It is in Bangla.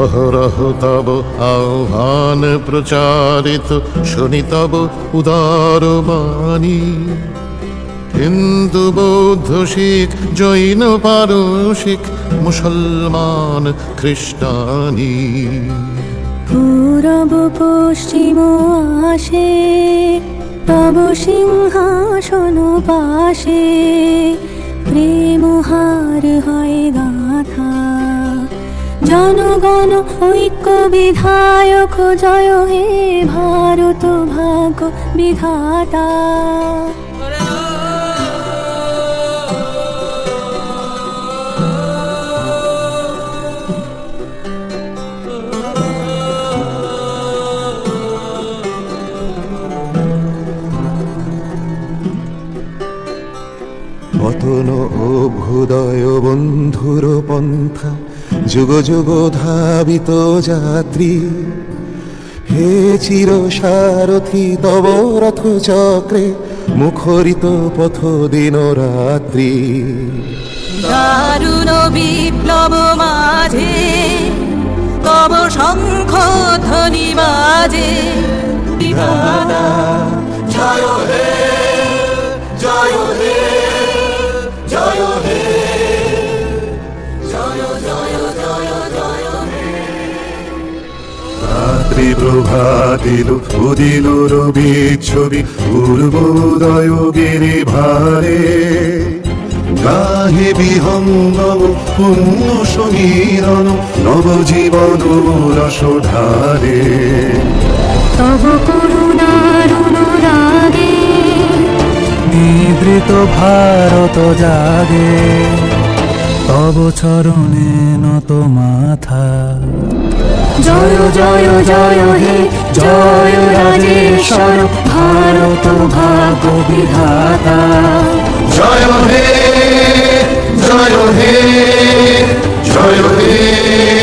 অহরহ তব আহ্বান প্রচারিত, শুনি তব উদার বাণী। হিন্দু বৌদ্ধ শিখ জৈন পারসিক, মুসলমান খ্রিস্টানি। পূরব পশ্চিম আসে তব সিংহাসন পাশে, প্রেম হার হয় গাথা। জনগণ ঐক্য বিধায়ক, জয় হে ভারত ভাগ্য বিধাতা। পতন অভ্যুদয় বন্ধুর পন্থা, যুগ যুগ ধাবিত যাত্রী। হে চির সারথি তব রথ চক্রে, মুখরিত পথ দিন রাত্রি। দারুণ বিপ্লব মাঝে তব শঙ্খ ধ্বনি বাজে। বিধাতা জয় হে, জয় হে, জয় হে, জয় জয় জয় জয় হে। রাত্রি প্রভাতিল উদিল রবি ছবি, পূর্বোদয় গিরি ভারে। গাহে বিহঙ্গম পুণ্য সমীরণ, নবজীবন রস ঢারে। তব করুণার অনুরাগে নিদ্রিত ভারত জাগে, তব চরণে নত মাথা। জয় জয় জয় হে, জয় রাজেশ্বর ভারত ভাগ্য বিধাতা। জয় হে, জয় হে, জয় হে।